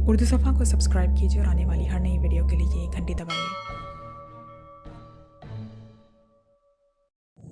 उर्दू सफ़ा को सब्सक्राइब कीजिए और आने वाली हर नई वीडियो के लिए घंटी दबाइए।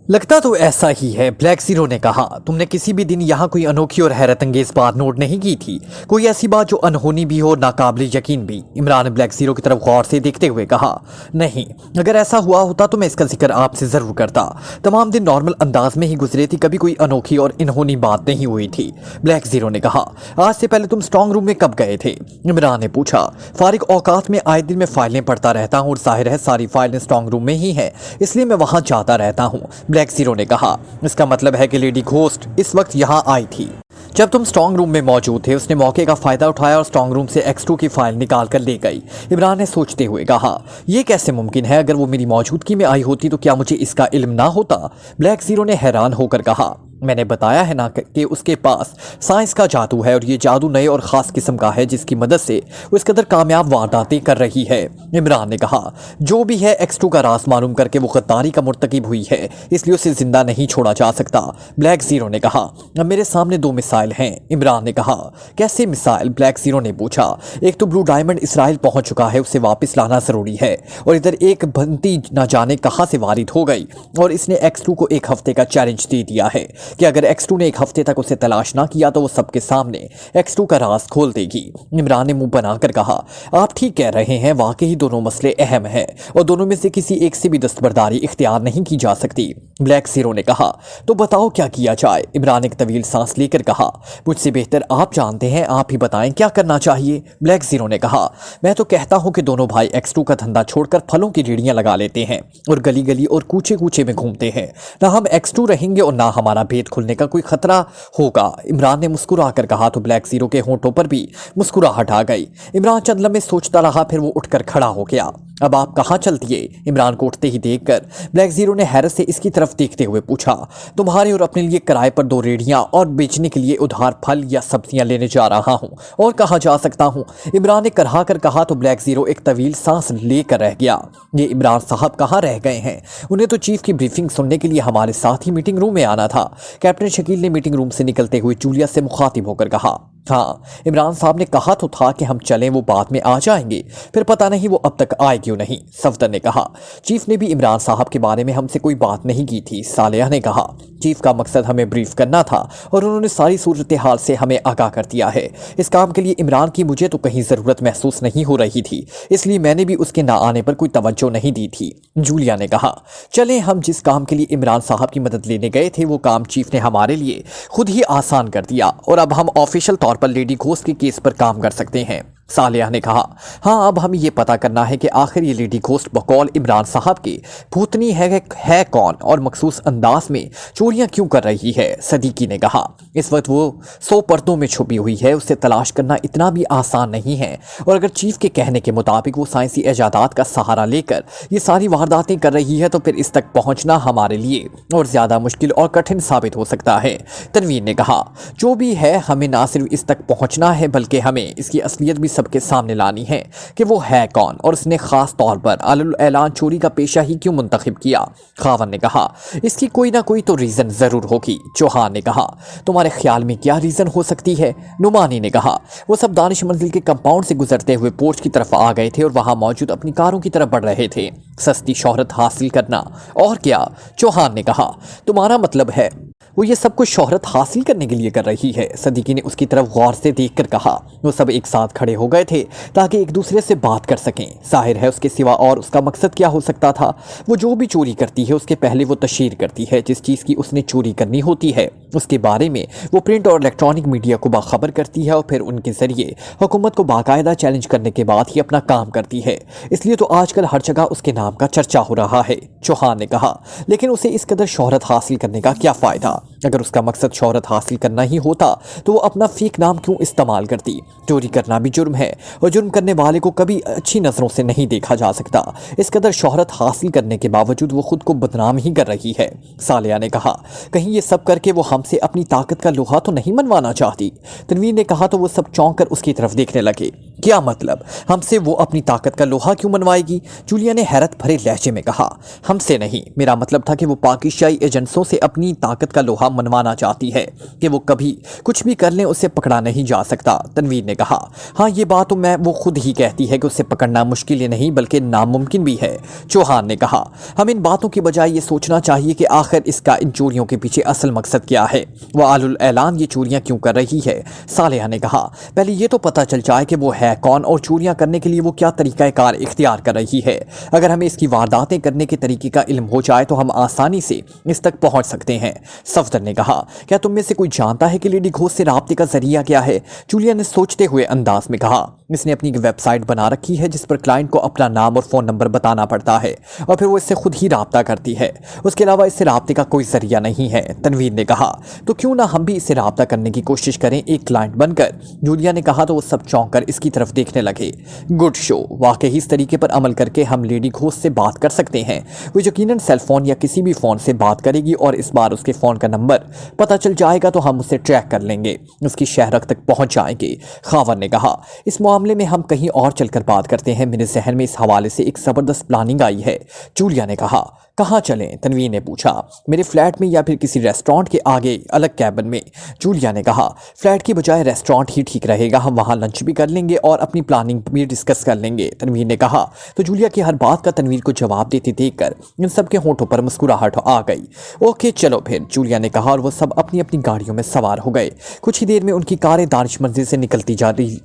लगता तो ऐसा ही है, ब्लैक ज़ीरो ने कहा। तुमने किसी भी दिन यहाँ कोई अनोखी और हैरत अंगेज बात नोट नहीं की थी, कोई ऐसी बात जो अनहोनी भी हो, नाकाबिल यकीन भी। इमरान ने ब्लैक ज़ीरो की तरफ गौर से देखते हुए कहा, नहीं, अगर ऐसा हुआ होता तो मैं इसका जिक्र आपसे ज़रूर करता। तमाम दिन नॉर्मल अंदाज में ही गुजरे थे, कभी कोई अनोखी और अनहोनी बात नहीं हुई थी। ब्लैक ज़ीरो ने कहा, आज से पहले तुम स्ट्रॉन्ग रूम में कब गए थे? इमरान ने पूछा। फारिग औकात में आए दिन में फाइलें पढ़ता रहता हूँ और जाहिर है सारी फाइलें स्ट्रॉन्ग रूम में ही हैं, इसलिए मैं वहाँ जाता रहता हूँ। ब्लैक ज़ीरो ने कहा, इसका मतलब है कि लेडी घोस्ट इस वक्त यहाँ आई थी जब तुम स्ट्रॉन्ग रूम में मौजूद थे। उसने मौके का फायदा उठाया और स्ट्रॉन्ग रूम से X2 की फाइल निकाल कर ले गई। इमरान ने सोचते हुए कहा, यह कैसे मुमकिन है? अगर वो मेरी मौजूदगी में आई होती तो क्या मुझे इसका इल्म ना होता? ब्लैक ज़ीरो ने हैरान होकर कहा, मैंने बताया है ना कि उसके पास साइंस का जादू है और ये जादू नए और ख़ास किस्म का है जिसकी मदद से वो इस कदर कामयाब वारदातें कर रही है। इमरान ने कहा, जो भी है X2 का राज मालूम करके वो गद्दारी का मुर्तकिब हुई है, इसलिए उसे जिंदा नहीं छोड़ा जा सकता। ब्लैक ज़ीरो ने कहा, अब मेरे सामने 2 मिसाइल हैं। इमरान ने कहा, कैसे मिसाइल? ब्लैक ज़ीरो ने पूछा। एक तो ब्लू डायमंड इसराइल पहुंच चुका है, उसे वापस लाना ज़रूरी है, और इधर एक बंती न जाने कहाँ से वारिद हो गई और इसने X2 को 1 हफ्ते का चैलेंज दे दिया है कि अगर X2 ने 1 हफ्ते तक उसे तलाश ना किया तो वो सबके सामने X2 का राज खोल देगी। इमरान ने मुंह बनाकर कहा, आप ठीक कह रहे हैं, वाकई दोनों मसले अहम हैं और दोनों में से किसी एक से भी दस्तबरदारी इख्तियार नहीं की जा सकती। ब्लैक ज़ीरो ने कहा, तो बताओ क्या किया जाए? इमरान ने एक तवील सांस लेकर कहा, मुझसे बेहतर आप जानते हैं, आप ही बताएं क्या करना चाहिए। ब्लैक ज़ीरो ने कहा, मैं तो कहता हूं कि दोनों भाई X2 का धंधा छोड़कर फलों की रेड़ियां लगा लेते हैं और गली गली और कूचे कूचे में घूमते हैं। ना हम X2 रहेंगे और ना हमारा भेद खुलने का कोई खतरा होगा। इमरान ने मुस्कुरा कर कहा तो ब्लैक ज़ीरो के होंठों पर भी मुस्कुराहट आ गई। इमरान चंद लम्हे सोचता रहा, फिर वो उठकर खड़ा हो गया। अब आप कहाँ चल दिए? इमरान को उठते ही देखकर ब्लैक ज़ीरो ने हैरत से इसकी तरफ देखते हुए पूछा, तुम्हारे और अपने लिए किराए पर 2 रेड़ियां और बेचने के लिए उधार फल या सब्जियां लेने जा रहा हूं, और कहाँ जा सकता हूं? इमरान ने करहा कर कहा तो ब्लैक ज़ीरो एक तवील सांस लेकर रह गया। ये इमरान साहब कहाँ रह गए हैं? उन्हें तो चीफ की ब्रीफिंग सुनने के लिए हमारे साथ ही मीटिंग रूम में आना था। कैप्टन शकील ने मीटिंग रूम से निकलते हुए जूलिया से मुखातिब होकर कहा, हाँ, इमरान साहब ने कहा तो था कि हम चलें, वो बाद में आ जाएंगे, फिर पता नहीं वो अब तक आए क्यों नहीं। सफदर ने कहा, चीफ ने भी इमरान साहब के बारे में हमसे कोई बात नहीं की थी। सालिया ने कहा, चीफ का मकसद हमें ब्रीफ करना था और उन्होंने सारी सूरत हाल से हमें आगाह कर दिया है। इस काम के लिए इमरान की मुझे तो कहीं ज़रूरत महसूस नहीं हो रही थी, इसलिए मैंने भी उसके ना आने पर कोई तवज्जो नहीं दी थी। जूलिया ने कहा, चलें, हम जिस काम के लिए इमरान साहब की मदद लेने गए थे वो काम चीफ ने हमारे लिए खुद ही आसान कर दिया और अब हम ऑफिशियल तौर पर लेडी घोस्ट के केस पर काम कर सकते हैं। सालिया ने कहा, हाँ, अब हमें ये पता करना है कि आखिर ये लेडी घोस्ट बकौल इमरान साहब की भूतनी है कौन और मखसूस अंदाज में चोरियां क्यों कर रही है। सदीकी ने कहा, इस वक्त वो 100 पर्दों में छुपी हुई है, उसे तलाश करना इतना भी आसान नहीं है, और अगर चीफ के कहने के मुताबिक वो साइंसी इजादात का सहारा लेकर ये सारी वारदातें कर रही है तो फिर इस तक पहुंचना हमारे लिए और ज़्यादा मुश्किल और कठिन साबित हो सकता है। तनवीर ने कहा, जो भी है, हमें ना सिर्फ इस तक पहुंचना है बल्कि हमें इसकी असलियत भी सबके सामने लानी है कि वो है कौन और उसने खास तौर पर अलुल ऐलान चोरी का पेशा ही क्यों मुंतखब किया। खावन ने कहा, इसकी कोई ना कोई तो रीज़न ज़रूर होगी। चौहान ने कहा, तुम्हारे ख्याल में क्या रीज़न हो सकती है? नुमानी ने कहा, वो सब दानिश मंजिल के कंपाउंड से गुजरते हुए पोर्च की तरफ आ गए थे और वहां मौजूद अपनी कारों की तरफ बढ़ रहे थे, सस्ती शोहरत हासिल करना। और क्या? चौहान ने कहा, तुम्हारा मतलब है वो ये सब कुछ शोहरत हासिल करने के लिए कर रही है। सदीकी ने उसकी तरफ गौर से देखकर कहा, वो सब एक साथ खड़े हो गए थे ताकि एक दूसरे से बात कर सकें। जाहिर है उसके सिवा और उसका मकसद क्या हो सकता था? वो जो भी चोरी करती है उसके पहले वो तशहीर करती है जिस चीज़ की उसने चोरी करनी होती है, उसके बारे में वो प्रिंट और इलेक्ट्रॉनिक मीडिया को बाखबर करती है और फिर उनके ज़रिए हुकूमत को बाकायदा चैलेंज करने के बाद ही अपना काम करती है। इसलिए तो आजकल हर जगह उसके नाम का चर्चा हो रहा है। चौहान ने कहा, लेकिन उसे इस कदर शोहरत हासिल करने का क्या फ़ायदा? अगर उसका मकसद शोहरत हासिल करना ही होता तो वो अपना फेक नाम क्यों इस्तेमाल करती? चोरी करना भी जुर्म है और जुर्म करने वाले को कभी अच्छी नज़रों से नहीं देखा जा सकता। इस कदर शोहरत हासिल करने के बावजूद वो खुद को बदनाम ही कर रही है। सालिया ने कहा, कहीं ये सब करके वो हमसे अपनी ताकत का लोहा तो नहीं मनवाना चाहती? तनवीर ने कहा तो वो सब चौंक कर उसकी तरफ देखने लगे। क्या मतलब? हमसे वो अपनी ताकत का लोहा क्यों मनवाएगी? जूलिया ने हैरत भरे लहजे में कहा। हमसे नहीं, मेरा मतलब था कि वो पाकिस्तानी एजेंटों से अपनी ताकत का लोहा मनवाना चाहती है कि वो कभी कुछ भी कर लें उसे पकड़ा नहीं जा सकता, तनवीर ने कहा। हाँ, ये बात तो वो खुद ही कहती है कि उसे पकड़ना मुश्किल ही नहीं बल्कि नामुमकिन भी है, चौहान ने कहा। हम इन बातों की बजाय ये सोचना चाहिए कि आखिर इसका इन चोरियों के पीछे असल मकसद क्या है, वो आलुल ऐलान ये चोरियां क्यों कर रही है, सालेहा ने कहा। पहले ये तो पता चल जाए कि वो है कौन और चोरियां करने के लिए वो क्या तरीकाकार इख्तियार कर रही है। अगर हमें इसकी वारदातें करने के तरीके का इल्म हो जाए तो हम आसानी से इस तक पहुंच सकते हैं, सफदर ने कहा। क्या तुम में से कोई जानता है कि लेडी घोस्ट से राब्ते का जरिया क्या है? जूलिया ने सोचते हुए अंदाज में कहा। इसने अपनी एक वेबसाइट बना रखी है जिस पर क्लाइंट को अपना नाम और फ़ोन नंबर बताना पड़ता है और फिर वो इससे खुद ही राब्ता करती है। उसके अलावा इससे राब्ते का कोई जरिया नहीं है, तनवीर ने कहा। तो क्यों ना हम भी इससे राब्ता करने की कोशिश करें एक क्लाइंट बनकर, जूलिया ने कहा। तो वो सब चौंक कर इसकी तरफ देखने लगे। गुड शो, वाकई इस तरीके पर अमल करके हम लेडी घोस्ट से बात कर सकते हैं। वो यकीनन सेल फोन या किसी भी फ़ोन से बात करेगी और इस बार उसके फ़ोन का नंबर पता चल जाएगा तो हम उसे ट्रैक कर लेंगे, उसकी शहरक तक पहुंच जाएंगे, खावर ने कहा। इस मामले में हम कहीं और चलकर बात करते हैं, मेरे जहन में इस हवाले से एक ज़बरदस्त प्लानिंग आई है, जूलिया ने कहा। कहाँ चलें? तनवीर ने पूछा। मेरे फ्लैट में या फिर किसी रेस्टोरेंट के आगे अलग कैबिन में, जूलिया ने कहा। फ्लैट की बजाय रेस्टोरेंट ही ठीक रहेगा, हम वहाँ लंच भी कर लेंगे और अपनी प्लानिंग भी डिस्कस कर लेंगे, तनवीर ने कहा। तो जूलिया की हर बात का तनवीर को जवाब देते देखकर इन सब के होंठों पर मुस्कुराहट आ गई। ओके चलो फिर, जूलिया ने कहा और वो सब अपनी अपनी गाड़ियों में सवार हो गए। कुछ ही देर में उनकी कारें दानिश मंजिल से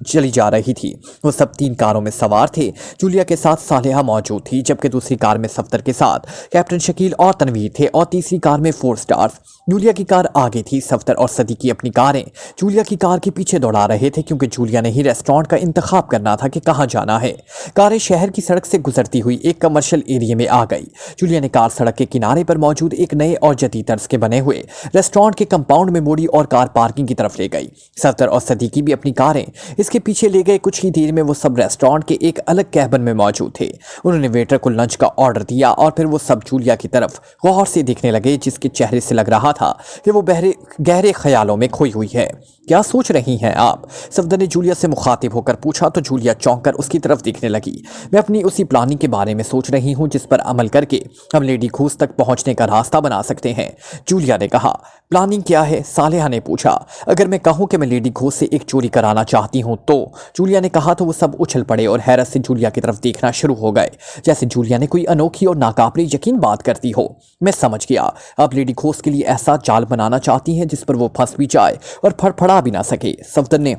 चली जा रही थी। वो सब 3 कारों में सवार थे। जूलिया के साथ सालेहा मौजूद थी, जबकि दूसरी कार में सफदर के साथ कैप्टन शकील और तनवीर थे और तीसरी कार में 4 स्टार्स। जूलिया की कार आगे थी, सफदर और सदीकी अपनी कारें जूलिया की कार के पीछे दौड़ा रहे थे क्योंकि जूलिया ने ही रेस्टोरेंट का इंतखाब करना था कि कहाँ जाना है। कारें शहर की सड़क से गुजरती हुई एक कमर्शियल एरिया में आ गई। जूलिया ने कार सड़क के किनारे पर मौजूद एक नए और जदीद तर्ज के बने हुए रेस्टोरेंट के कंपाउंड में मोड़ी और कार पार्किंग की तरफ ले गई। सफदर और सदीकी भी अपनी कारें इसके पीछे ले गए। कुछ ही देर में वो सब रेस्टोरेंट के एक अलग कैबिन में मौजूद थे। उन्होंने वेटर को लंच का ऑर्डर दिया और फिर वो सब जूलिया की तरफ गौर से देखने लगे, जिसके चेहरे से लग रहा था कि वो गहरे ख्यालों में खोई हुई है। क्या सोच रही हैं आप? सफदर ने जूलिया से मुखातिब होकर पूछा तो जूलिया चौंक कर उसकी तरफ देखने लगी। मैं अपनी उसी प्लानिंग के बारे में सोच रही हूँ जिस पर अमल करके हम लेडी घोस्ट तक पहुंचने का रास्ता बना सकते हैं, जूलिया ने कहा। प्लानिंग क्या है? सालेहा ने पूछा। अगर मैं कहूँ कि मैं लेडी घोस्ट से एक चोरी कराना चाहती हूँ तो, जूलिया ने कहा। तो वो सब उछल पड़े और हैरत से जूलिया की तरफ देखना शुरू हो गए, जैसे जूलिया ने कोई अनोखी और नाकाबिले यकीन बात करती हो। मैं समझ गया, आप लेडी घोस्ट के लिए ऐसा जाल बनाना चाहती हैं जिस पर वो फंस भी जाए और फड़फड़ा भी ना सके, सफदर ने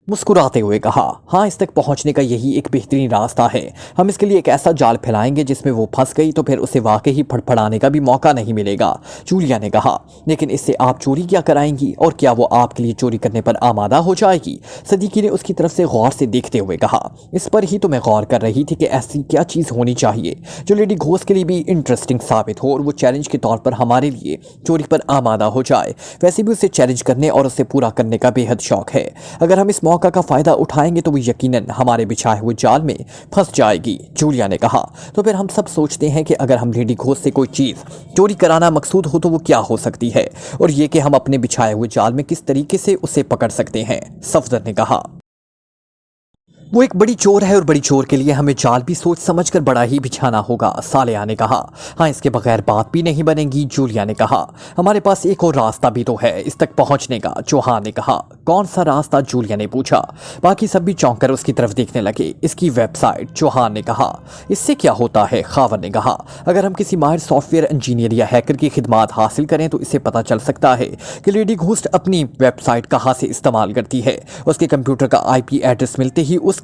मुस्कुराते हुए कहा। हाँ, इस तक पहुंचने का यही एक बेहतरीन रास्ता है। हम इसके लिए एक ऐसा जाल फैलाएंगे जिसमें वो फंस गई तो फिर उसे वाकई फड़फड़ाने का भी मौका नहीं मिलेगा, जूलिया ने कहा। लेकिन इससे आप चोरी क्या कराएंगी और क्या वो आपके लिए चोरी करने पर आमादा हो जाएगी? सदीकी ने उसकी तरफ से गौर से देखते हुए कहा। इस पर ही तो मैं गौर कर रही थी कि ऐसी क्या चीज़ होनी चाहिए जो लेडी घोस्ट के लिए भी इंटरेस्टिंग साबित हो और वो चैलेंज के तौर पर हमारे लिए चोरी पर आमादा हो जाए। वैसे भी उसे चैलेंज करने और उसे पूरा करने का बेहद शौक है। अगर हम इस मौका का फायदा उठाएंगे तो वो यकीनन हमारे बिछाए हुए जाल में फंस जाएगी, जूलिया ने कहा। तो फिर हम सब सोचते हैं कि अगर हम लेडी घोस्ट से कोई चीज़ चोरी कराना मकसूद हो तो वो क्या हो सकती है, और ये कि हम अपने बिछाए हुए जाल में किस तरीके से उसे पकड़ सकते हैं, सफदर ने कहा। वो एक बड़ी चोर है और बड़ी चोर के लिए हमें जाल भी सोच समझ कर बड़ा ही बिछाना होगा, सालेहा ने कहा। हाँ, इसके बगैर बात भी नहीं बनेगी, जूलिया ने कहा। हमारे पास एक और रास्ता भी तो है इस तक पहुंचने का, चौहान ने कहा। कौन सा रास्ता? जूलिया ने पूछा। बाकी सब भी चौंक कर उसकी तरफ देखने लगे। इसकी वेबसाइट, चौहान ने कहा। इससे क्या होता है? खावर ने कहा। अगर हम किसी माहिर सॉफ्टवेयर इंजीनियर या हैकर की खिदमात हासिल करें तो इससे पता चल सकता है कि लेडी घोस्ट अपनी वेबसाइट कहाँ से इस्तेमाल करती है। उसके कंप्यूटर का IP एड्रेस मिलते ही उसके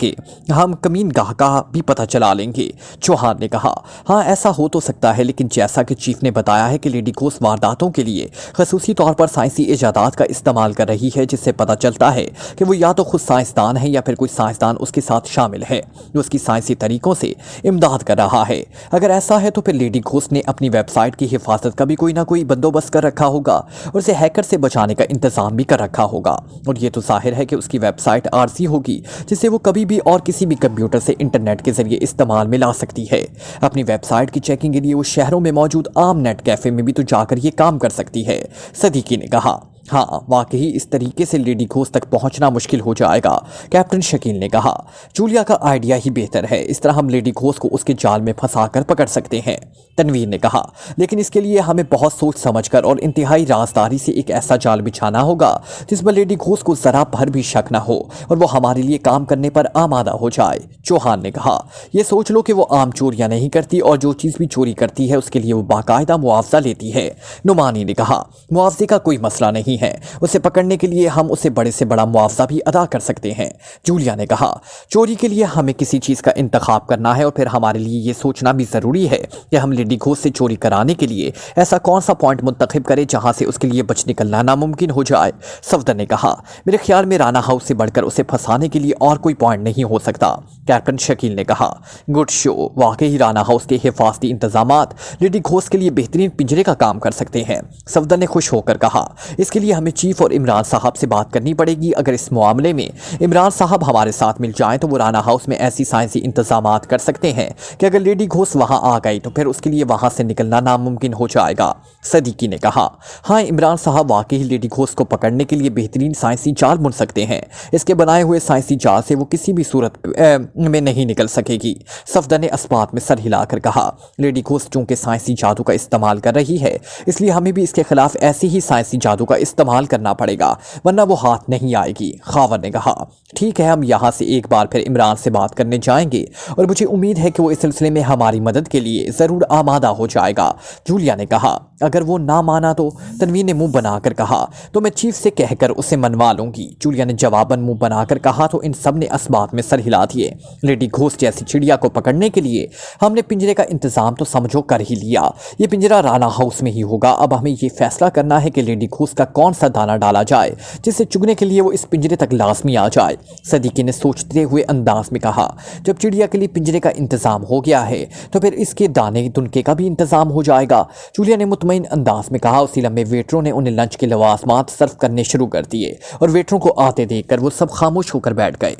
हम कमीन गाह का भी पता चला लेंगे, चौहान ने कहा। हाँ, ऐसा हो तो सकता है, लेकिन जैसा कि चीफ ने बताया है कि लेडी घोस्ट वारदातों के लिए खसूसी तौर पर साइंसी इजादात का इस्तेमाल कर रही है, जिससे पता चलता है कि वो या तो खुद साइंसदान है या फिर कोई साइंसदान उसके साथ शामिल है जो उसकी साइंसी तरीकों से इमदाद कर रहा है। अगर ऐसा है तो फिर लेडी घोस्ट ने अपनी वेबसाइट की हिफाजत का भी कोई ना कोई बंदोबस्त कर रखा होगा और उसे हैकर से बचाने का इंतजाम भी कर रखा होगा। और ये तो जाहिर है कि उसकी वेबसाइट आरसी होगी जिसे वो कभी भी और किसी भी कंप्यूटर से इंटरनेट के जरिए इस्तेमाल में ला सकती है। अपनी वेबसाइट की चेकिंग के लिए वो शहरों में मौजूद आम नेट कैफे में भी तो जाकर ये काम कर सकती है, सदीकी ने कहा। हाँ, वाकई इस तरीके से लेडी घोस्ट तक पहुंचना मुश्किल हो जाएगा, कैप्टन शकील ने कहा। जूलिया का आइडिया ही बेहतर है, इस तरह हम लेडी घोस्ट को उसके जाल में फंसाकर पकड़ सकते हैं, तनवीर ने कहा। लेकिन इसके लिए हमें बहुत सोच समझकर और इंतहाई राजदारी से एक ऐसा जाल बिछाना होगा जिसमें लेडी घोस्ट को जरा भर भी शक न हो और वो हमारे लिए काम करने पर आमादा हो जाए, चौहान ने कहा। ये सोच लो कि वो आम चोरियां नहीं करती और जो चीज़ भी चोरी करती है उसके लिए वो बाकायदा मुआवजा लेती है, नुमानी ने कहा। मुआवजे का कोई मसला नहीं है, उसे पकड़ने के लिए हम उसे बड़े से बड़ा मुआवजा भी अदा कर सकते हैं, जूलिया ने कहा। चोरी के लिए हमें किसी चीज़ का इंतखाब करना है और फिर हमारे लिए ये सोचना भी ज़रूरी है कि हम लेडी घोस्ट से चोरी कराने के लिए ऐसा कौन सा पॉइंट मुंतखब करें जहां से उसके लिए बच निकलना नामुमकिन हो जाए, सफदर ने कहा। मेरे ख्याल में राना हाउस से बढ़कर उसे फंसाने के लिए और कोई पॉइंट नहीं हो सकता, कैप्टन शकील ने कहा। गुड शो, वाकई राना हाउस के हिफाजती इंतजामात लेडी घोस्ट के लिए बेहतरीन पिंजरे का काम कर सकते हैं, सफदर ने खुश होकर कहा। इसके लिए हमें चीफ और इमरान साहब से बात करनी पड़ेगी। अगर इस मामले में इमरान साहब हमारे साथ मिल जाएं तो वो राना हाउस में ऐसी साइंसी इंतजामात कर सकते हैं कि अगर लेडी घोस्ट वहां आ गई तो फिर उसके लिए वहां से निकलना नामुमकिन हो जाएगा, सदीकी ने कहा। हाँ, इमरान साहब वाकई लेडी घोस्ट को पकड़ने के लिए बेहतरीन साइंसी जाल बुन सकते हैं। इसके बनाए हुए साइंसी जाल से वो किसी भी सूरत में नहीं निकल सकेगी, सफदर ने अस्पात में सर हिलाकर कहा। लेडी घोस्ट चूंकि साइंसी जादू का इस्तेमाल कर रही है इसलिए हमें भी इसके खिलाफ ऐसे ही साइंसी जादू का इस्तेमाल करना पड़ेगा, वरना वो हाथ नहीं आएगी, खावर ने कहा। ठीक है, हम यहाँ से एक बार फिर इमरान से बात करने जाएंगे और मुझे उम्मीद है कि वो इस सिलसिले में हमारी मदद के लिए ज़रूर आमादा हो जाएगा, जूलिया ने कहा। अगर वो ना माना तो, तनवीर ने मुंह बनाकर कहा। तो मैं चीफ से कहकर उसे मनवा लूंगी, जूलिया ने जवाबन मुंह बनाकर कहा। तो इन सब ने अस्बात में सर हिला दिए। लेडी घोस्ट जैसी चिड़िया को पकड़ने के लिए हमने पिंजरे का इंतजाम तो समझो कर ही लिया, ये पिंजरा राना हाउस में ही होगा। अब हमें ये फैसला करना है कि लेडी घोस्ट का कौन सा दाना डाला जाए जिसे चुगने के लिए वो इस पिंजरे तक लाजमी आ जाए, सदीकी ने सोचते हुए अंदाज में कहा। जब चिड़िया के लिए पिंजरे का इंतजाम हो गया है तो फिर इसके दाने दुनके का भी इंतजाम हो जाएगा, जूलिया ने मुतमईन अंदाज में कहा। उसी लम्हे वेटरों ने उन्हें लंच के लवाजमात सर्व करने शुरू कर दिए और वेटरों को आते देखकर वो सब खामोश होकर बैठ गए।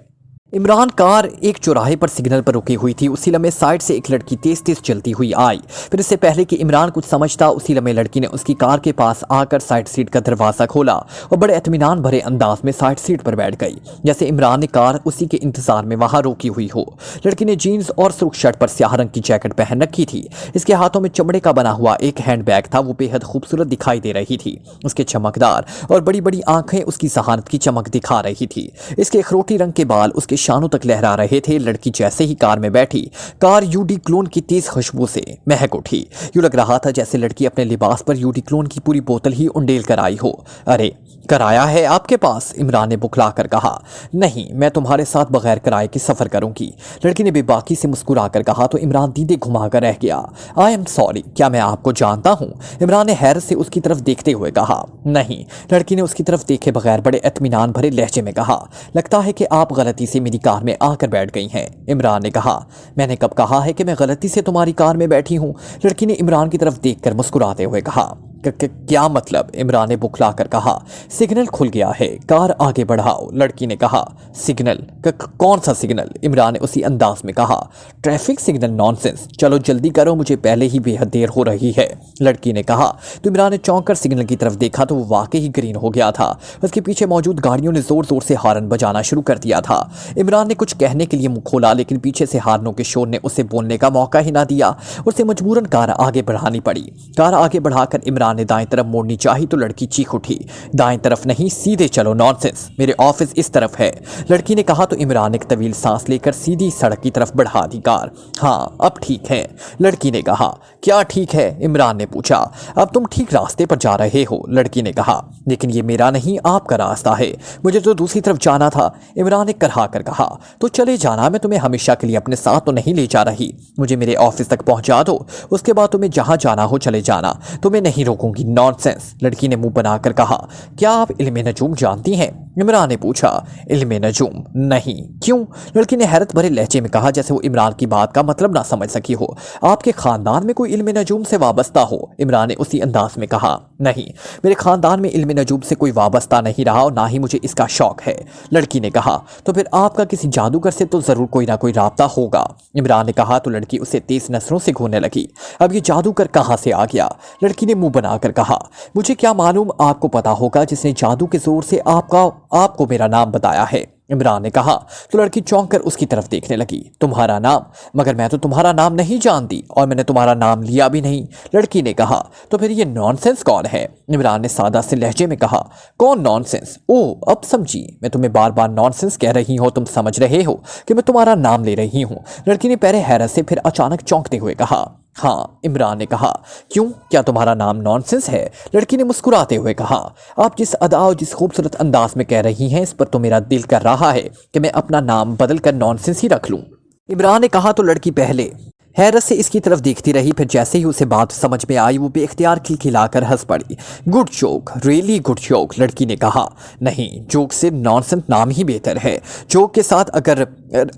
इमरान कार एक चौराहे पर सिग्नल पर रुकी हुई थी। उसी लम्हे साइड से एक लड़की तेज तेज चलती हुई आई। फिर इससे पहले कि इमरान कुछ समझता उसी लम्हे लड़की ने उसकी कार के पास आकर साइड सीट का दरवाज़ा खोला और बड़े इत्मीनान भरे अंदाज में साइड सीट पर बैठ गई, जैसे इमरान ने कार उसी के इंतजार में वहां रोकी हुई हो। लड़की ने जीन्स और सुर्ख शर्ट पर स्याह रंग की जैकेट पहन रखी थी। इसके हाथों में चमड़े का बना हुआ एक हैंड बैग था, वो बेहद खूबसूरत दिखाई दे रही थी। उसके चमकदार और बड़ी बड़ी आंखें उसकी जहानत की चमक दिखा रही थी। इसके अखरोटी रंग के बाल उसके शानों तक लहरा रहे थे। लड़की जैसे ही कार में बैठी, कार यूडी क्लोन की तेज खुशबू से महक उठी। यूं लग रहा था जैसे लड़की अपने लिबास पर यूडी क्लोन की पूरी बोतल ही उंडेल कर आई हो। अरे, किराया है आपके पास? इमरान ने बुखला कर कहा। नहीं, मैं तुम्हारे साथ बगैर किराए के सफर करूंगी, लड़की ने बेबाकी से मुस्कुरा कर कहा। तो इमरान दीदे घुमाकर रह गया। आई एम सॉरी, क्या मैं आपको जानता हूं? इमरान ने हैरत से उसकी तरफ देखते हुए कहा। नहीं, लड़की ने उसकी तरफ देखे बगैर बड़े इत्मीनान भरे लहजे में कहा। लगता है कि आप गलती से मेरी कार में आकर बैठ गई हैं, इमरान ने कहा। मैंने कब कहा है कि मैं गलती से तुम्हारी कार में बैठी हूं? लड़की ने इमरान की तरफ देखकर मुस्कुराते हुए कहा। क्या मतलब? इमरान ने बुखला कर कहा। सिग्नल खुल गया है, कार आगे बढ़ाओ, लड़की ने कहा। सिग्नल? कौन सा सिग्नल? इमरान ने उसी अंदाज में कहा। Traffic signal? नॉनसेंस, चलो जल्दी करो, मुझे पहले ही बेहद देर हो रही है, लड़की ने कहा। तो इमरान ने चौंक कर सिग्नल की तरफ देखा तो वो वाकई ही ग्रीन हो गया था। उसके पीछे मौजूद गाड़ियों ने जोर जोर से हारन बजाना शुरू कर दिया था। इमरान ने कुछ कहने के लिए मुंह खोला, लेकिन पीछे से हारनों के शोर ने उसे बोलने का मौका ही ना दिया। उसे मजबूरन कार आगे बढ़ानी पड़ी। कार आगे बढ़ाकर इमरान ने दाएं तरफ मोड़नी चाही तो लड़की चीख उठी। दाएं तरफ नहीं, सीधे चलो, नॉनसेंस, मेरे ऑफिस इस तरफ है, लड़की ने कहा। तो इमरान ने एक तवील सांस लेकर सीधी सड़क की तरफ बढ़ा दी कार। हाँ, अब ठीक है, लड़की ने कहा। क्या ठीक है? इमरान ने पूछा। अब तुम ठीक रास्ते पर जा रहे हो, लड़की ने कहा, लेकिन ये मेरा नहीं, आपका रास्ता है, मुझे तो दूसरी तरफ जाना था, इमरान ने करहा कर कहा। तो चले जाना, मैं तुम्हें हमेशा के लिए अपने साथ तो नहीं ले जा रही, मुझे मेरे ऑफिस तक पहुंचा दो, उसके बाद तुम्हें जहां जाना हो चले जाना, तुम्हें नहीं रोकूंगी, नॉनसेंस, लड़की ने मुंह बनाकर कहा। क्या आप इल्मे नजूम जानती हैं? इमरान ने पूछा। इल्मे नजूम? नहीं, क्यों? लड़की ने हैरत भरे लहजे में कहा, जैसे वो इमरान की बात का मतलब ना समझ सकी हो। आपके खानदान में कोई इल्मे नजूम से वाबस्ता हो? इमरान ने उसी अंदाज में कहा। नहीं, मेरे खानदान में इल्मे नजूम से कोई वाबस्ता नहीं रहा और ना ही मुझे इसका शौक है, लड़की ने कहा। तो फिर आपका किसी जादूगर से तो जरूर कोई ना कोई राब्ता होगा, इमरान ने कहा। तो लड़की उसे तेज नजरों से घूरने लगी। अब ये जादूगर कहां से आ गया? लड़की ने मुंह बना बना कर कहा, मुझे क्या मालूम आपको पता होगा जिसने जादू के जोर से आपको मेरा नाम बताया है। इमरान ने कहा तो लड़की चौंक कर उसकी तरफ देखने लगी। तुम्हारा नाम? मगर मैं तो तुम्हारा नाम नहीं जानती और मैंने तुम्हारा नाम लिया भी नहीं। लड़की ने कहा तो फिर ये नॉनसेंस कौन है? इमरान ने सादा से लहजे में कहा, कौन नॉनसेंस? ओह अब समझी, मैं तुम्हें बार बार नॉनसेंस कह रही हूँ, तुम समझ रहे हो कि मैं तुम्हारा नाम ले रही हूँ। लड़की ने पहले हैरत से फिर अचानक चौंकते हुए कहा, हाँ। इमरान ने कहा, क्यों, क्या तुम्हारा नाम नॉनसेंस है? लड़की ने मुस्कुराते हुए कहा, आप जिस अदा और जिस खूबसूरत अंदाज में कह रही हैं इस पर तो मेरा दिल कर रहा है कि मैं अपना नाम बदल कर नॉनसेंस ही रख लूं। इमरान ने कहा तो लड़की पहले हैरत से इसकी तरफ देखती रही, फिर जैसे ही उसे बात समझ में आई वो बेख्तियार खिलखिलाकर हंस पड़ी। Good joke, really good joke. लड़की ने कहा, नहीं, जोक से नॉनसेंस नाम ही बेहतर है। जोक के साथ अगर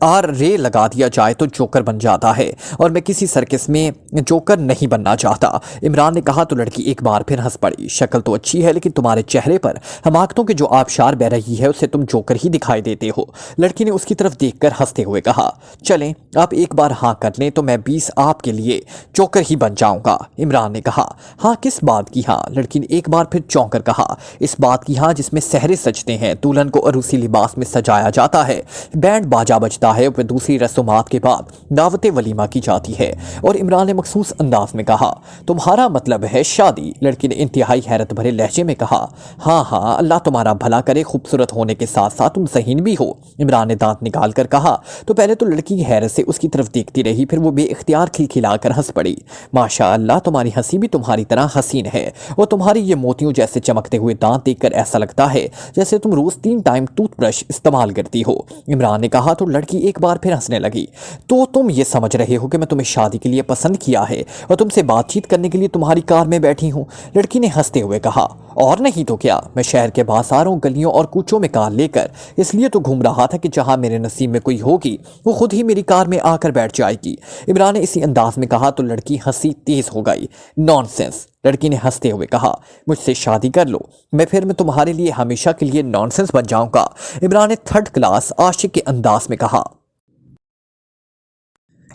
आर रे लगा दिया जाए तो जोकर बन जाता है और मैं किसी सर्कस में जोकर नहीं बनना चाहता। इमरान ने कहा तो लड़की एक बार फिर हंस पड़ी। शक्ल तो अच्छी है लेकिन तुम्हारे चेहरे पर हमाकतों के जो आबशार बह रही है उससे तुम जोकर ही दिखाई देते हो। लड़की ने उसकी तरफ देखकर हंसते हुए कहा, चलें आप एक बार हाँ कर लें तो मैं 20 आपके लिए जोकर ही बन जाऊंगा। इमरान ने कहा, हाँ किस बात की हाँ? लड़की ने एक बार फिर चौंक कर कहा, इस बात की हाँ जिसमें सहरे सजते हैं, दुल्हन को अरूसी लिबास में सजाया जाता है, बैंड बाजा बजता है और फिर दूसरी रस्मात के बाद दावत वलीमा की जाती है। और इमरान ने मखसूस अंदाज में कहा, तुम्हारा मतलब है शादी? लड़की ने इंतहाई हैरत भरे लहजे में कहा, हाँ हाँ, अल्लाह तुम्हारा भला करे, खूबसूरत होने के साथ साथ तुम ज़हीन भी हो। इमरान ने दांत निकाल कर कहा तो पहले तो लड़की की हैरत से उसकी तरफ देखती रही, फिर वो बेइख्तियार खिलखिलाकर हंस पड़ी। माशा अल्लाह, तुम्हारी हंसी भी तुम्हारी तरह हसीन है और तुम्हारी ये मोतियों जैसे चमकते हुए दांत देखकर ऐसा लगता है जैसे तुम रोज 3 टाइम टूथब्रश इस्तेमाल करती हो। इमरान ने कहा तो लड़की एक बार फिर हंसने लगी। तो तुम ये समझ रहे हो कि मैं तुम्हें शादी के लिए पसंद किया है और तुमसे बातचीत करने के लिए तुम्हारी कार में बैठी हूँ? लड़की ने हंसते हुए कहा, और नहीं तो क्या, मैं शहर के बाजारों, गलियों और कूचों में कार लेकर इसलिए तो घूम रहा था कि जहां मेरे नसीब में कोई होगी वो खुद ही मेरी कार में आकर बैठ जाएगी। इमरान ने इसी अंदाज में कहा तो लड़की हंसी तेज हो गई। नॉनसेंस। लड़की ने हंसते हुए कहा, मुझसे शादी कर लो, मैं तुम्हारे लिए हमेशा के लिए नॉनसेंस बन जाऊंगा। इमरान ने 3rd क्लास आशिक के अंदाज में कहा,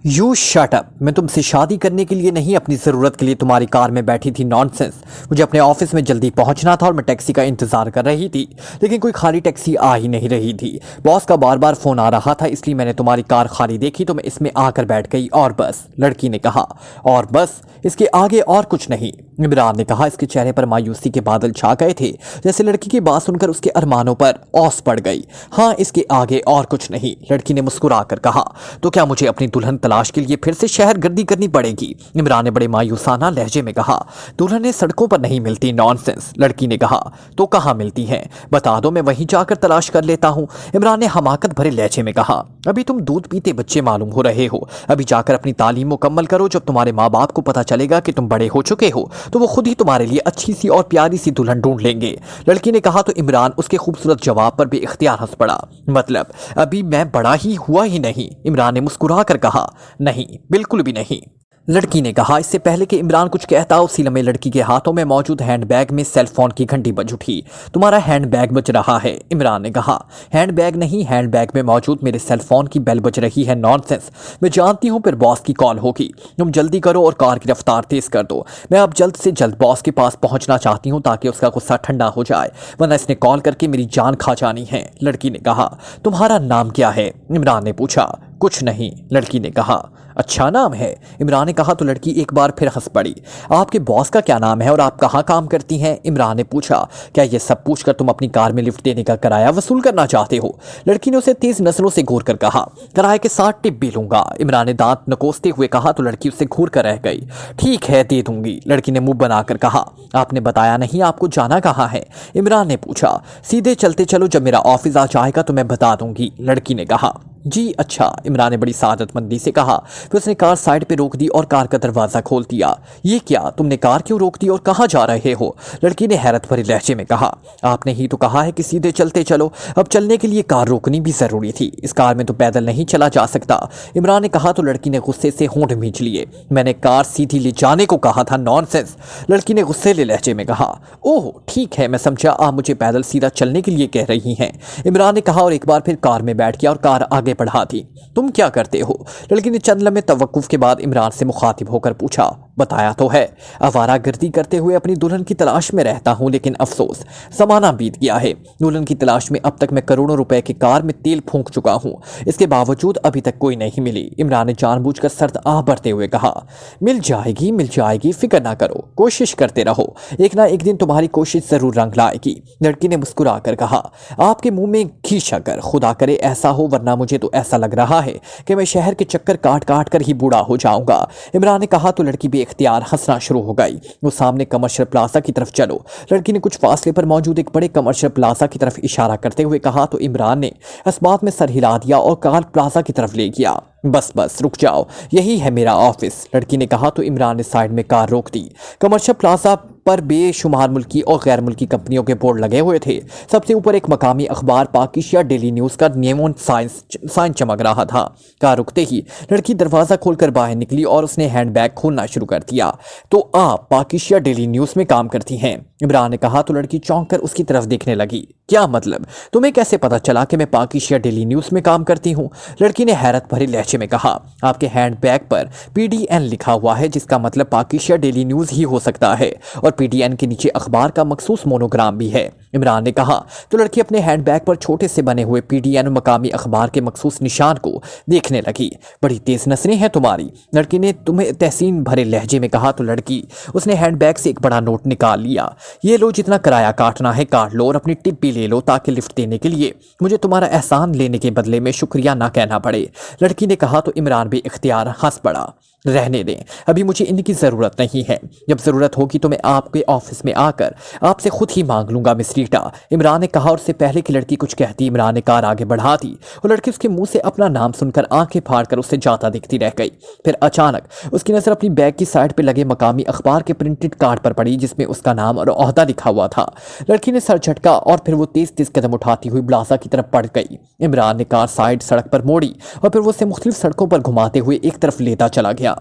यू शट अप, मैं तुमसे शादी करने के लिए नहीं अपनी ज़रूरत के लिए तुम्हारी कार में बैठी थी। नॉनसेंस। मुझे अपने ऑफिस में जल्दी पहुंचना था और मैं टैक्सी का इंतज़ार कर रही थी लेकिन कोई खाली टैक्सी आ ही नहीं रही थी। बॉस का बार बार फ़ोन आ रहा था इसलिए मैंने तुम्हारी कार खाली देखी तो मैं इसमें आकर बैठ गई और बस। लड़की ने कहा, और बस? इसके आगे और कुछ नहीं? इमरान ने कहा। इसके चेहरे पर मायूसी के बादल छा गए थे, जैसे लड़की की बात सुनकर उसके अरमानों पर औस पड़ गई। हाँ, इसके आगे और कुछ नहीं। लड़की ने मुस्कुरा कर कहा, तो क्या मुझे अपनी दुल्हन तलाश के लिए फिर से शहर गर्दी करनी पड़ेगी? इमरान ने बड़े मायूसाना लहजे में कहा, दुल्हनें सड़कों पर नहीं मिलती। नॉनसेंस। लड़की ने कहा, तो कहाँ मिलती हैं? बता दो, मैं वहीं जाकर तलाश कर लेता हूँ। इमरान ने हमाकत भरे लहजे में कहा, अभी तुम दूध पीते बच्चे मालूम हो रहे हो, अभी जाकर अपनी तालीम मुकम्मल करो। जब तुम्हारे माँ बाप को पता चलेगा कि तुम बड़े हो चुके हो तो वो खुद ही तुम्हारे लिए अच्छी सी और प्यारी सी दुल्हन ढूंढ लेंगे। लड़की ने कहा तो इमरान उसके खूबसूरत जवाब पर बेइख्तियार हंस पड़ा। मतलब अभी मैं बड़ा ही हुआ ही नहीं? इमरान ने मुस्कुरा कर कहा, नहीं, बिल्कुल भी नहीं। लड़की ने कहा। इससे पहले कि इमरान कुछ कहता उसी लम्हे लड़की के हाथों में मौजूद हैंडबैग में सेल फोन की घंटी बज उठी। तुम्हारा हैंडबैग बज रहा है? इमरान ने कहा। हैंडबैग नहीं, हैंडबैग में मौजूद मेरे सेल फोन की बेल बज रही है। नॉनसेंस। मैं जानती हूँ फिर बॉस की कॉल होगी। तुम जल्दी करो और कार की रफ्तार तेज कर दो। मैं अब जल्द से जल्द बॉस के पास पहुंचना चाहती हूँ ताकि उसका गुस्सा ठंडा हो जाए, वरना इसने कॉल करके मेरी जान खा जानी है। लड़की ने कहा। तुम्हारा नाम क्या है? इमरान ने पूछा। कुछ नहीं, लड़की ने कहा। अच्छा नाम है? इमरान ने कहा तो लड़की एक बार फिर हंस पड़ी। आपके बॉस का क्या नाम है और आप कहाँ काम करती हैं? इमरान ने पूछा। क्या ये सब पूछकर तुम अपनी कार में लिफ्ट देने का किराया वसूल करना चाहते हो? लड़की ने उसे तेज नजरों से घूर कर कहा। किराए के साथ टिप भी लूंगा। इमरान ने दांत नकोसते हुए कहा तो लड़की उससे घूर कर रह गई। ठीक है, दे दूंगी। लड़की ने मुंह बनाकर कहा। आपने बताया नहीं आपको जाना कहाँ है? इमरान ने पूछा। सीधे चलते चलो, जब मेरा ऑफिस आ जाएगा तो मैं बता दूंगी। लड़की ने कहा। जी अच्छा, इमरान ने बड़ी सादतमंदी से कहा। फिर उसने कार साइड पे रोक दी और कार का दरवाजा खोल दिया। ये क्या, तुमने कार क्यों रोक दी और कहाँ जा रहे हो? लड़की ने हैरत भरे लहजे में कहा। आपने ही तो कहा है कि सीधे चलते चलो, अब चलने के लिए कार रोकनी भी जरूरी थी। इस कार में तो पैदल नहीं चला जा सकता। इमरान ने कहा तो लड़की ने गुस्से से होंठ भींच लिए। मैंने कार सीधी ले जाने को कहा था। नॉनसेंस। लड़की ने गुस्सेले लहजे में कहा। ओह ठीक है, मैं समझा आप मुझे पैदल सीधा चलने के लिए कह रही हैं। इमरान ने कहा और एक बार फिर कार में बैठ गया और कार आगे आगे बढ़ा दी। तुम क्या करते हो? लड़की ने चंद लम्हे तवक्कुफ के बाद इमरान से मुखातिब होकर पूछा। बताया तो है, आवारागर्दी करते हुए अपनी दुल्हन की तलाश में रहता हूँ, लेकिन अफसोस ज़माना बीत गया है। दुल्हन की तलाश में अब तक मैं करोड़ों रुपए की कार में तेल फूंक चुका हूँ, इसके बावजूद अभी तक कोई नहीं मिली। इमरान ने जानबूझकर सर्द आह भरते हुए कहा। मिल जाएगी, फिक्र ना करो, कोशिश करते रहो, एक ना एक दिन तुम्हारी कोशिश जरूर रंग लाएगी। लड़की ने मुस्कुरा कर कहा। आपके मुंह में घी शक्कर, खुदा करे ऐसा हो, वरना मुझे तो ऐसा लग रहा है कि मैं शहर के चक्कर काट काट कर ही बूढ़ा हो जाऊंगा। इमरान ने कहा तो लड़की भी इख्तियार हंसना शुरू हो गई। वो सामने कमर्शियल प्लाजा की तरफ चलो। लड़की ने कुछ फासले पर मौजूद एक बड़े कमर्शियल प्लाजा की तरफ इशारा करते हुए कहा तो इमरान ने इस बात में सर हिला दिया और कार प्लाजा की तरफ ले गया। बस रुक जाओ, यही है मेरा ऑफिस, लड़की ने कहा तो इमरान ने साइड में कार रोक दी। कमर्शियल प्लाजा पर बेशुमार मुल्की और गैर मुल्की कंपनियों के बोर्ड लगे हुए थे। सबसे ऊपर एक मकामी अखबार पाकिस्तान डेली न्यूज़ का नियमन साइन चमक रहा था। कार रुकते ही लड़की दरवाज़ा खोलकर बाहर निकली और उसने हैंडबैग खोलना शुरू कर दिया। तो आप पाकिस्तान डेली न्यूज़ में काम करती हैं? इमरान ने कहा तो लड़की चौंक कर उसकी तरफ देखने लगी। क्या मतलब? तुम्हें कैसे पता चला कि मैं पाकिस्तान डेली न्यूज़ में काम करती हूँ? लड़की ने हैरत भरे लहजे में कहा। आपके हैंडबैग पर PDN लिखा हुआ है, जिसका मतलब पाकिस्तान डेली न्यूज़ ही हो सकता है, और PDN के नीचे अखबार का मखसूस मोनोग्राम भी है। इमरान ने कहा तो लड़की अपने हैंडबैग पर छोटे से बने हुए PDN मकामी अखबार के मखसूस निशान को देखने लगी। बड़ी तेज नजरें हैं तुम्हारी, लड़की ने तुम्हें तहसीन भरे लहजे में कहा तो लड़की उसने हैंडबैग से एक बड़ा नोट निकाल लिया। ये लो, जितना किराया काटना है काट लो और अपनी टिप भी ले लो, ताकि लिफ्ट देने के लिए मुझे तुम्हारा एहसान लेने के बदले में शुक्रिया ना कहना पड़े। लड़की ने कहा तो इमरान भी इख्तियार हंस पड़ा। रहने दें, अभी मुझे इनकी ज़रूरत नहीं है, जब ज़रूरत होगी तो मैं आपके ऑफिस में आकर आपसे खुद ही मांग लूंगा मिस रीटा, इमरान ने कहा। और उससे पहले कि लड़की कुछ कहती इमरान ने कार आगे बढ़ा दी और लड़की उसके मुंह से अपना नाम सुनकर आंखें फाड़कर उससे जाता दिखती रह गई। फिर अचानक उसकी नज़र अपनी बैग की साइड पर लगे मकामी अखबार के प्रिंटेड कार्ड पर पड़ी, जिसमें उसका नाम और ओहदा लिखा हुआ था। लड़की ने सर झटका और फिर वो तेज तेज कदम उठाती हुई प्लाजा की तरफ बढ़ गई। इमरान ने कार साइड सड़क पर मोड़ी और फिर वो उसे मुख्तलिफ सड़कों पर घुमाते हुए एक तरफ लेता चला गया।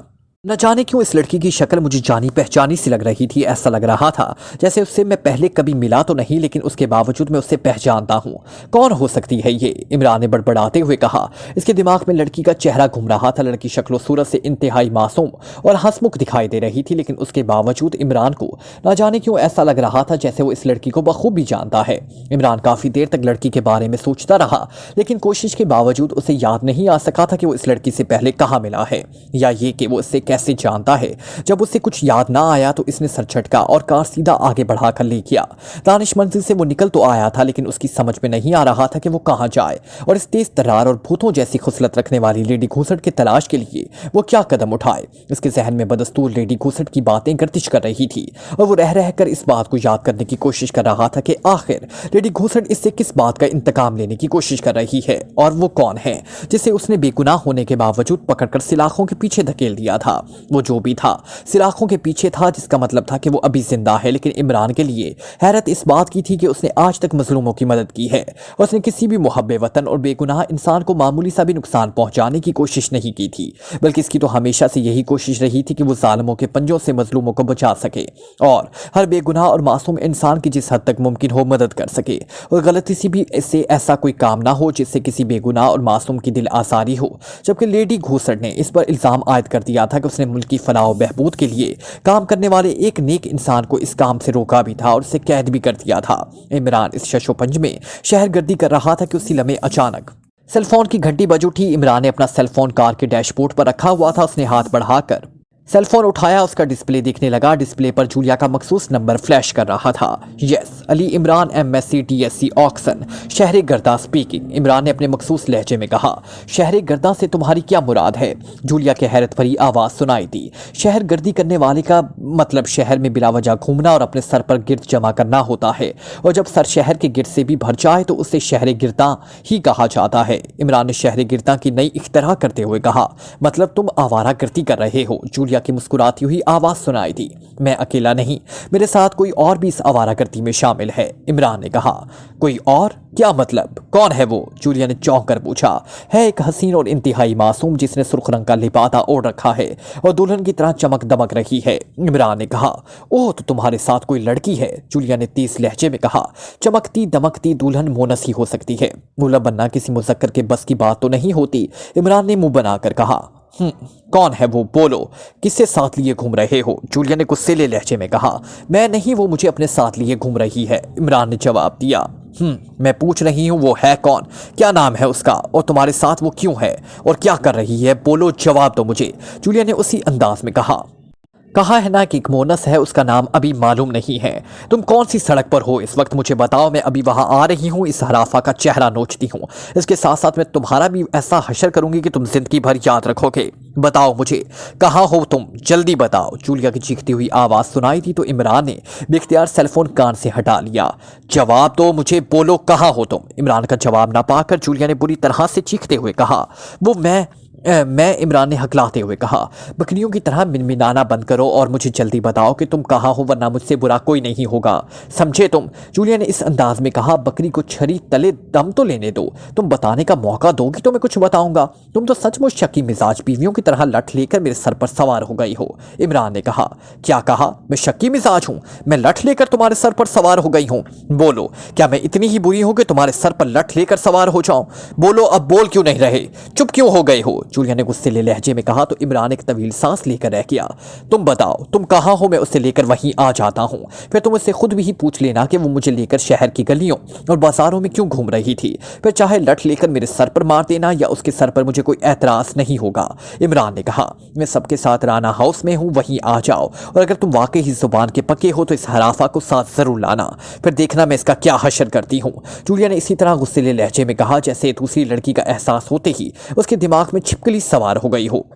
न जाने क्यों इस लड़की की शक्ल मुझे जानी पहचानी सी लग रही थी। ऐसा लग रहा था जैसे उससे मैं पहले कभी मिला तो नहीं, लेकिन उसके बावजूद मैं उससे पहचानता हूँ। कौन हो सकती है ये? इमरान ने बड़बड़ाते हुए कहा। इसके दिमाग में लड़की का चेहरा घूम रहा था। लड़की शक्लो सूरत से इंतहाई मासूम और हंसमुख दिखाई दे रही थी, लेकिन उसके बावजूद इमरान को न जाने क्यों ऐसा लग रहा था जैसे वो इस लड़की को बखूबी जानता है। इमरान काफ़ी देर तक लड़की के बारे में सोचता रहा, लेकिन कोशिश के बावजूद उसे याद नहीं आ सका था कि वो इस लड़की से पहले कहाँ मिला है, या ये कि वो इससे कैसे जानता है। जब उसे कुछ याद ना आया तो इसने सर झटका और कार सीधा आगे बढ़ाकर ले गया। दानिश मंजिल से वो निकल तो आया था, लेकिन उसकी समझ में नहीं आ रहा था कि वो कहाँ जाए और इस तेज तर्रार और भूतों जैसी खुसलत रखने वाली लेडी घूसट की तलाश के लिए वो क्या कदम उठाए। इसके जहन में बदस्तूर लेडी घूसट की बातें गर्दिश कर रही थी और वो रह रहकर इस बात को याद करने की कोशिश कर रहा था कि आखिर लेडी घूसट इससे किस बात का इंतकाम लेने की कोशिश कर रही है, और वो कौन है जिसे उसने बेगुनाह होने के बावजूद पकड़कर सिलाखों के पीछे धकेल दिया था। वो जो भी था सिलाखों के पीछे था, जिसका मतलब था कि वो अभी जिंदा है। लेकिन इमरान के लिए हैरत इस बात की थी कि उसने आज तक मजलूमों की मदद की है। उसने किसी भी मुहब्बे वतन और बेगुनाह इंसान को मामूली सा भी नुकसान पहुंचाने की कोशिश नहीं की थी, बल्कि इसकी तो हमेशा से यही कोशिश रही थी कि वो जालिमों के पंजों से मजलूमों को बचा सके और हर बेगुनाह और मासूम इंसान की जिस हद तक मुमकिन हो मदद कर सके, और गलती से भी इससे ऐसा कोई काम ना हो जिससे किसी बेगुनाह और मासूम की दिल आसारी हो। जबकि लेडी घूसट ने इस पर इल्ज़ाम आयद कर दिया था कि उसने मुल्क की फलाह बहबूद के लिए काम करने वाले एक नेक इंसान को इस काम से रोका भी था और उसे कैद भी कर दिया था। इमरान इस शशोपंज में शहरगर्दी कर रहा था कि उसी लम्हे अचानक सेलफोन की घंटी बज उठी। इमरान ने अपना सेलफोन कार के डैशबोर्ड पर रखा हुआ था। उसने हाथ बढ़ाकर सेलफोन उठाया, उसका डिस्प्ले दिखने लगा। डिस्प्ले पर जूलिया का मखसूस नंबर फ्लैश कर रहा था। Yes, Ali Imran MSc DSc Oxon, शहर गर्दा स्पीकिंग, इमरान ने अपने मखसूस लहजे में कहा। शहर गर्दा से तुम्हारी क्या मुराद है? जूलिया के हैरत भरी आवाज़ सुनाई दी। शहर गर्दी करने वाले का मतलब शहर में बिला वजह घूमना और अपने सर पर गिर्द जमा करना होता है, और जब सर शहर के गिर्द से भी भर जाए तो उसे शहर गिरदा ही कहा जाता है। इमरान ने शहर गिरदा की नई इख्तरा करते हुए कहा। मतलब तुम आवारा गर्दी कर रहे हो? जूलिया जूलिया की मुस्कुराती हुई आवाज़ सुनाई दी। मैं अकेला नहीं, मेरे साथ कोई और भी इस आवारागर्दी में शामिल है, इमरान ने कहा। कोई और? क्या मतलब? कौन है वो? जूलिया ने चौंक कर पूछा। है एक हसीन और इंतहाई मासूम जिसने सुर्ख रंग का लिबादा ओढ़ रखा है और दुल्हन की तरह चमक दमक रही है, इमरान ने कहा। ओह, तो तुम्हारे साथ कोई लड़की है? जूलिया ने तेज लहजे में कहा। चमकती दमकती दुल्हन मोनस ही हो सकती है, दूल्हा बनना किसी मुज़क्कर के बस की बात तो नहीं होती, इमरान ने मुंह बनाकर कहा। कौन है वो? बोलो, किससे साथ लिए घूम रहे हो? जूलिया ने गुस्सेले लहजे में कहा। मैं नहीं, वो मुझे अपने साथ लिए घूम रही है, इमरान ने जवाब दिया। मैं पूछ रही हूँ वो है कौन, क्या नाम है उसका, और तुम्हारे साथ वो क्यों है और क्या कर रही है? बोलो, जवाब दो मुझे, जूलिया ने उसी अंदाज में कहा है ना कि एक मोनस है, उसका नाम अभी मालूम नहीं है। तुम कौन सी सड़क पर हो इस वक्त, मुझे बताओ, मैं अभी वहां आ रही हूँ। इस हराफा का चेहरा नोचती हूँ, इसके साथ साथ मैं तुम्हारा भी ऐसा हशर करूंगी कि तुम जिंदगी भर याद रखोगे। बताओ मुझे, कहाँ हो तुम, जल्दी बताओ। जूलिया की चीखती हुई आवाज़ सुनाई थी तो इमरान ने बेख्तियार सेलफोन कान से हटा लिया। जवाब दो मुझे, बोलो, कहाँ हो तुम? इमरान का जवाब ना पाकर जूलिया ने बुरी तरह से चीखते हुए कहा। वो मैं, इमरान ने हकलाते हुए कहा। बकरियों की तरह मिनमिनाना बंद करो और मुझे जल्दी बताओ कि तुम कहाँ हो, वरना मुझसे बुरा कोई नहीं होगा, समझे तुम? जूलिया ने इस अंदाज में कहा। बकरी को छरी तले दम तो लेने दो, तुम बताने का मौका दोगी तो मैं कुछ बताऊंगा। तुम तो सचमुच शकी मिजाज बीवियों की तरह लठ लेकर मेरे सर पर सवार हो गई हो, इमरान ने कहा। क्या कहा? मैं शकी मिजाज हूँ? मैं लठ लेकर तुम्हारे सर पर सवार हो गई हूँ? बोलो, क्या मैं इतनी ही बुरी हूँ कि तुम्हारे सर पर लठ लेकर सवार हो जाऊं? बोलो, अब बोल क्यों नहीं रहे, चुप क्यों हो गए हो? जूलिया ने गुस्सेले लहजे में कहा तो इमरान एक तवील सांस लेकर रह गया। तुम बताओ, तुम कहाँ हो, मैं उसे लेकर वहीं आ जाता हूँ। फिर तुम उससे खुद भी ही पूछ लेना कि वो मुझे लेकर शहर की गलियों और बाजारों में क्यों घूम रही थी। फिर चाहे लठ लेकर मेरे सर पर मार देना या उसके सर पर, मुझे कोई एतराज नहीं होगा, इमरान ने कहा। मैं सबके साथ राना हाउस में हूँ, वहीं आ जाओ, और अगर तुम वाकई ही जुबान के पक्के हो तो इस हराफा को साथ जरूर लाना, फिर देखना मैं इसका क्या हशर करती हूँ। जूलिया ने इसी तरह गुस्सेले लहजे में कहा जैसे दूसरी लड़की का एहसास होते ही उसके दिमाग में छिपकली सवार हो गई हो।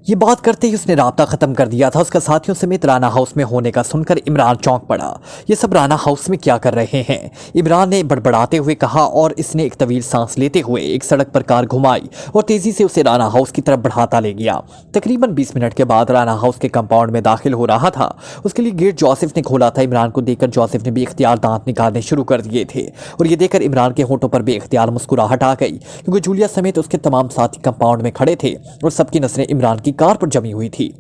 ये बात करते ही उसने राब्ता खत्म कर दिया था। उसका साथियों समेत राना हाउस में होने का सुनकर इमरान चौंक पड़ा। ये सब राना हाउस में क्या कर रहे हैं, इमरान ने बड़बड़ाते हुए कहा, और इसने एक तवील सांस लेते हुए एक सड़क पर कार घुमाई और तेजी से उसे राना हाउस की तरफ बढ़ाता ले गया। तकरीबन 20 मिनट के बाद राना हाउस के कंपाउंड में दाखिल हो रहा था। उसके लिए गेट जोसेफ ने खोला था। इमरान को देखकर जोसेफ ने बेख्तियार दांत निकालने शुरू कर दिए थे और ये देखकर इमरान के होंठों पर बेख्तियार मुस्कुराहट आ गई, क्योंकि जूलिया समेत उसके तमाम साथी कंपाउंड में खड़े थे और सबकी नजरें इमरान की कार पर जमी हुई थी।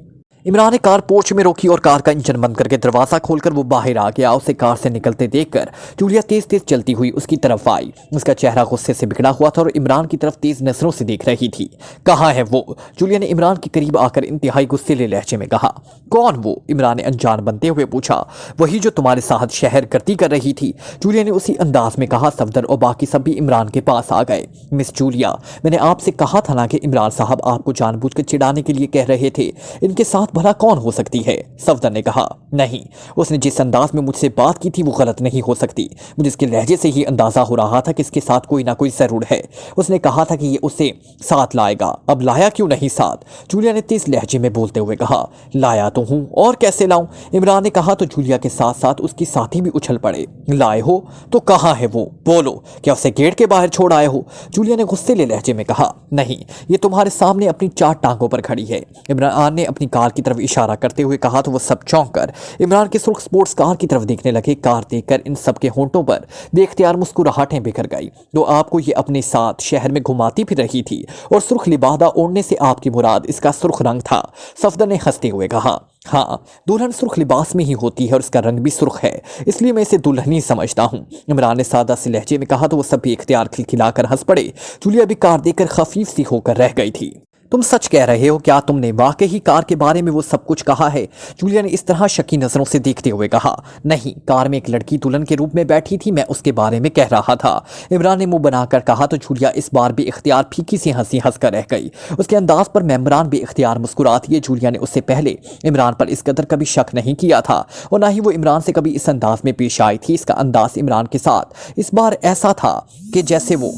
इमरान ने कार पोर्च में रोकी और कार का इंजन बंद करके दरवाजा खोलकर वो बाहर आ गया। उसे कार से निकलते देखकर जूलिया तेज तेज चलती हुई उसकी तरफ आई। उसका चेहरा गुस्से से बिगड़ा हुआ था और इमरान की तरफ तेज नजरों से देख रही थी। कहाँ है वो? जूलिया ने इमरान के करीब आकर इंतहाई गुस्सेले लहजे में कहा। कौन वो? इमरान ने अनजान बनते हुए पूछा। वही जो तुम्हारे साथ शहर गर्दी कर रही थी, जूलिया ने उसी अंदाज में कहा। सफदर और बाकी सब भी इमरान के पास आ गए। मिस जूलिया, मैंने आपसे कहा था ना कि इमरान साहब आपको जानबूझकर चिढ़ाने के लिए कह रहे थे, इनके साथ भला कौन हो सकती है? सफदर ने कहा। नहीं, उसने जिस अंदाज में मुझसे बात की थी वो गलत नहीं हो सकती। मुझे इसके लहजे से ही अंदाजा हो रहा था कि इसके साथ कोई ना कोई जरूर है। उसने कहा था कि ये उसे साथ लाएगा, अब लाया क्यों नहीं साथ? जूलिया ने तेज लहजे में बोलते हुए कहा। लाया तो हूं, और कैसे लाऊं? इमरान ने कहा तो जूलिया के साथ साथ उसकी साथी भी उछल पड़े। लाए हो तो कहाँ है वो? बोलो, क्या उसे गेट के बाहर छोड़ आए हो? जूलिया ने गुस्सेले लहजे में कहा। नहीं, ये तुम्हारे सामने अपनी 4 टांगों पर खड़ी है, इमरान ने अपनी कार की तरफ इशारा करते हुए कहा तो वो सब चौंक कर इमरान की सुर्ख स्पोर्ट्स कार की तरफ देखने लगे। कार देखकर इन सब के होंठों पर बेख्तियार मुस्कुराहटें बिखर गई। तो आपको ये अपने साथ शहर में घुमाती फिर रही थी और सुर्ख लिबादा ओढ़ने से आपकी मुराद इसका सुर्ख रंग था, सफदर ने हंसते हुए कहा। हाँ, दुल्हन सुर्ख लिबास में ही होती है और इसका रंग भी सुर्ख है, इसलिए मैं इसे दुल्हन ही समझता हूँ, इमरान ने सादा से लहजे में कहा तो वो सब भी इख्तियार खिलखिलाकर हंस पड़े। जूलिया भी कार देखकर खफीफ सी होकर रह गई थी। तुम सच कह रहे हो? क्या तुमने वाकई ही कार के बारे में वो सब कुछ कहा है? जूलिया ने इस तरह शकी नजरों से देखते हुए कहा। नहीं, कार में एक लड़की दुल्हन के रूप में बैठी थी, मैं उसके बारे में कह रहा था, इमरान ने मुंह बनाकर कहा तो जूलिया इस बार भी इख्तियार फीकी सी हंसी हंसकर रह गई। उसके अंदाज पर मेम्बरान भी इख्तियार मुस्कुराती है। जूलिया ने उससे पहले इमरान पर इस कदर कभी शक नहीं किया था और ना ही वो इमरान से कभी इस अंदाज में पेश आई थी। इसका अंदाज इमरान के साथ इस बार ऐसा था कि जैसे वो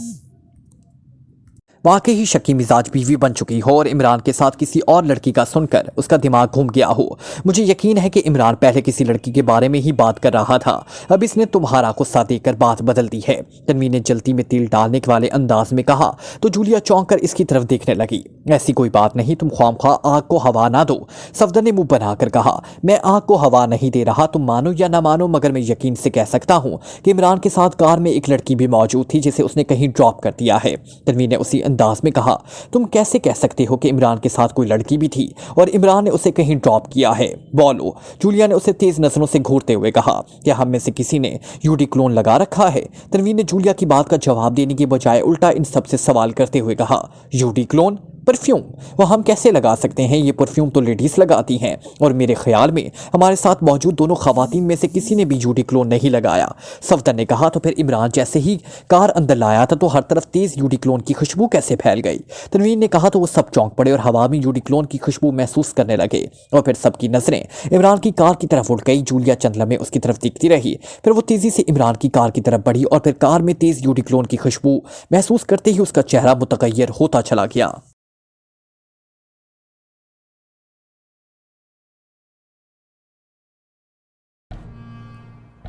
वाकई ही शक्की मिजाज बीवी बन चुकी हो और इमरान के साथ किसी और लड़की का सुनकर उसका दिमाग घूम गया हो। मुझे यकीन है कि इमरान पहले किसी लड़की के बारे में ही बात कर रहा था, अब इसने तुम्हारा गुस्सा देकर बात बदल दी है। तन्वी ने जल्दी में तेल डालने वाले अंदाज में कहा तो जूलिया चौंक कर इसकी तरफ देखने लगी। ऐसी कोई बात नहीं, तुम ख्वामख्वाह आग को हवा ना दो। सफदर ने मुंह बनाकर कहा, मैं आग को हवा नहीं दे रहा, तुम मानो या ना मानो, मगर मैं यकीन से कह सकता हूं कि इमरान के साथ कार में एक लड़की भी मौजूद थी जिसे उसने कहीं ड्रॉप कर दिया है। तन्वी ने उसी अंदाज में कहा, तुम कैसे कह सकते हो कि इमरान के साथ कोई लड़की भी थी और इमरान ने उसे कहीं ड्रॉप किया है? बोलो। जूलिया ने उसे तेज नजरों से घूरते हुए कहा, क्या हम में से किसी ने यूडी क्लोन लगा रखा है? तन्वी ने जूलिया की बात का जवाब देने के बजाय उल्टा इन सब से सवाल करते हुए कहा, यूडी क्लोन? परफ्यूम? वो हम कैसे लगा सकते हैं? ये परफ्यूम तो लेडीज लगाती हैं और मेरे ख्याल में हमारे साथ मौजूद दोनों खवातीन में से किसी ने भी जूडी क्लोन नहीं लगाया। सफदर ने कहा, तो फिर इमरान जैसे ही कार अंदर लाया था तो हर तरफ तेज यूडी क्लोन की खुशबू कैसे फैल गई? तनवीर ने कहा, तो वो सब चौंक पड़े और हवा में यूडी क्लोन की खुशबू महसूस करने लगे और फिर सबकी नजरें इमरान की कार की तरफ उठ गई। जूलिया चंद लम्हे उसकी तरफ देखती रही, फिर वो तेजी से इमरान की कार की तरफ बढ़ी और फिर कार में तेज यूडी क्लोन की खुशबू महसूस करते ही उसका चेहरा मुतगय्यर होता चला गया।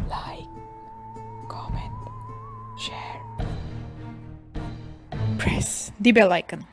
Like, comment, share, press the bell icon